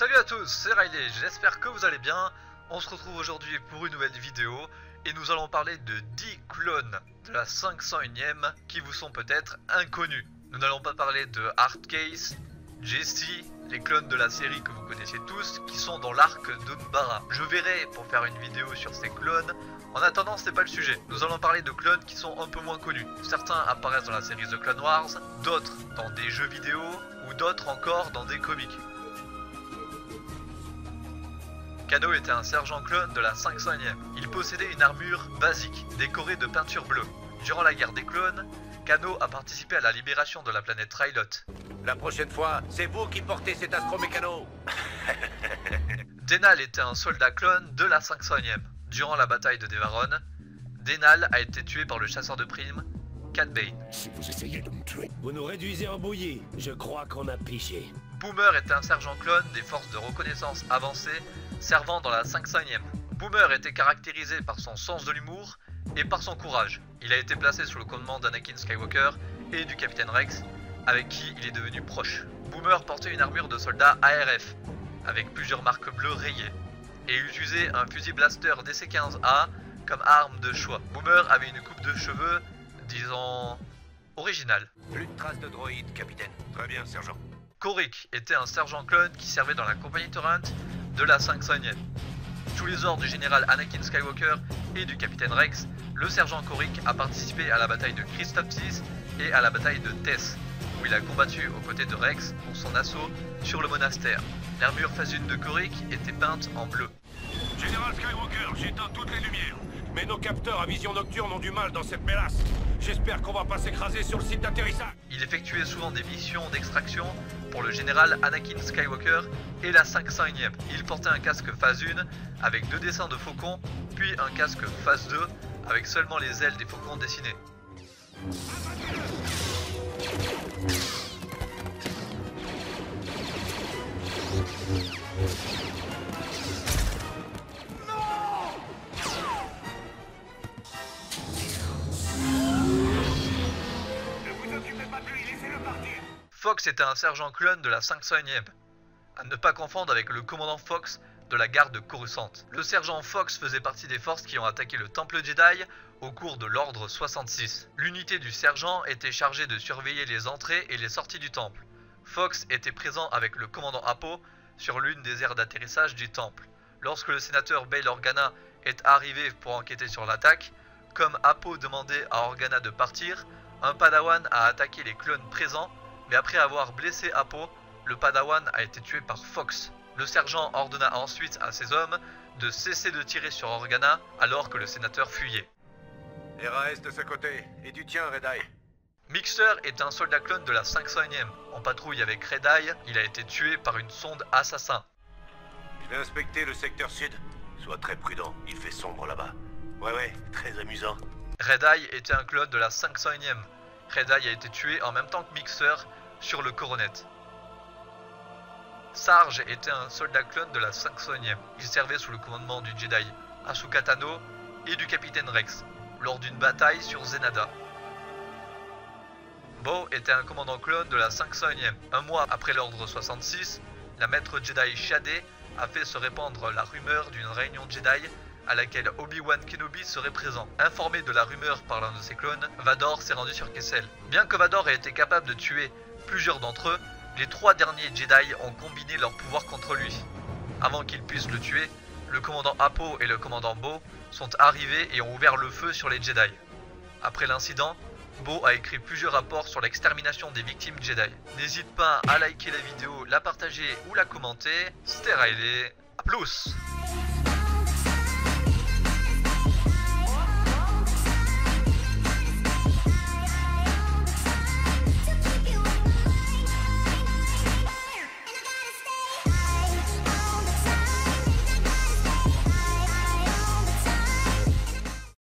Salut à tous, c'est Riley, j'espère que vous allez bien. On se retrouve aujourd'hui pour une nouvelle vidéo et nous allons parler de 10 clones de la 501ème qui vous sont peut-être inconnus. Nous n'allons pas parler de Hardcase, Jesse, les clones de la série que vous connaissez tous qui sont dans l'arc d'Unbara. Je verrai pour faire une vidéo sur ces clones. En attendant, ce n'est pas le sujet. Nous allons parler de clones qui sont un peu moins connus. Certains apparaissent dans la série The Clone Wars, d'autres dans des jeux vidéo ou d'autres encore dans des comics. Kano était un sergent clone de la 501ème. Il possédait une armure basique, décorée de peinture bleue. Durant la guerre des clones, Kano a participé à la libération de la planète Trylot. La prochaine fois, c'est vous qui portez cet astromécano. Denal était un soldat clone de la 501ème. Durant la bataille de Devaron, Denal a été tué par le chasseur de primes, Cad Bane. Si vous essayez de me tuer, vous nous réduisez en bouillie. Je crois qu'on a pigé. Boomer était un sergent clone des forces de reconnaissance avancées servant dans la 501ème. Boomer était caractérisé par son sens de l'humour et par son courage. Il a été placé sous le commandement d'Anakin Skywalker et du capitaine Rex, avec qui il est devenu proche. Boomer portait une armure de soldat ARF, avec plusieurs marques bleues rayées, et utilisait un fusil blaster DC-15A comme arme de choix. Boomer avait une coupe de cheveux, disons, originale. Plus de traces de droïdes, capitaine. Très bien, sergent. Korik était un sergent clone qui servait dans la compagnie Torrent de la 501ème. Sous les ordres du général Anakin Skywalker et du capitaine Rex, le sergent Korik a participé à la bataille de Christopsis et à la bataille de Tess, où il a combattu aux côtés de Rex pour son assaut sur le monastère. L'armure phase 1 de Korik était peinte en bleu. Général Skywalker, j'éteins toutes les lumières. Mais nos capteurs à vision nocturne ont du mal dans cette mélasse. J'espère qu'on va pas s'écraser sur le site d'atterrissage. Il effectuait souvent des missions d'extraction pour le général Anakin Skywalker et la 501ème. Il portait un casque phase 1 avec 2 dessins de faucons, puis un casque phase 2 avec seulement les ailes des faucons dessinées. Fox était un sergent clone de la 501ème, à ne pas confondre avec le commandant Fox de la garde Coruscant. Le sergent Fox faisait partie des forces qui ont attaqué le Temple Jedi au cours de l'Ordre 66. L'unité du sergent était chargée de surveiller les entrées et les sorties du temple. Fox était présent avec le commandant Apo sur l'une des aires d'atterrissage du temple. Lorsque le sénateur Bail Organa est arrivé pour enquêter sur l'attaque, comme Apo demandait à Organa de partir, un padawan a attaqué les clones présents, mais après avoir blessé Apo, le padawan a été tué par Fox. Le sergent ordonna ensuite à ses hommes de cesser de tirer sur Organa alors que le sénateur fuyait. RAS de ce côté, et du tien, Red Eye. Mixer est un soldat clone de la 501ème. En patrouille avec Red Eye, il a été tué par une sonde assassin. Je vais inspecter le secteur sud. Sois très prudent, il fait sombre là-bas. Ouais, très amusant. Red Eye était un clone de la 501ème. Red Eye a été tué en même temps que Mixer sur le Coronet. Sarge était un soldat clone de la 501ème. Il servait sous le commandement du Jedi Ahsoka Tano et du capitaine Rex lors d'une bataille sur Zenada. Bo était un commandant clone de la 501ème. Un mois après l'ordre 66, la maître Jedi Shadé a fait se répandre la rumeur d'une réunion Jedi à laquelle Obi-Wan Kenobi serait présent. Informé de la rumeur par l'un de ses clones, Vador s'est rendu sur Kessel. Bien que Vador ait été capable de tuer plusieurs d'entre eux, les 3 derniers Jedi ont combiné leurs pouvoirs contre lui. Avant qu'ils puissent le tuer, le commandant Apo et le commandant Bo sont arrivés et ont ouvert le feu sur les Jedi. Après l'incident, Bo a écrit plusieurs rapports sur l'extermination des victimes Jedi. N'hésite pas à liker la vidéo, la partager ou la commenter. C'était Riley. A plus!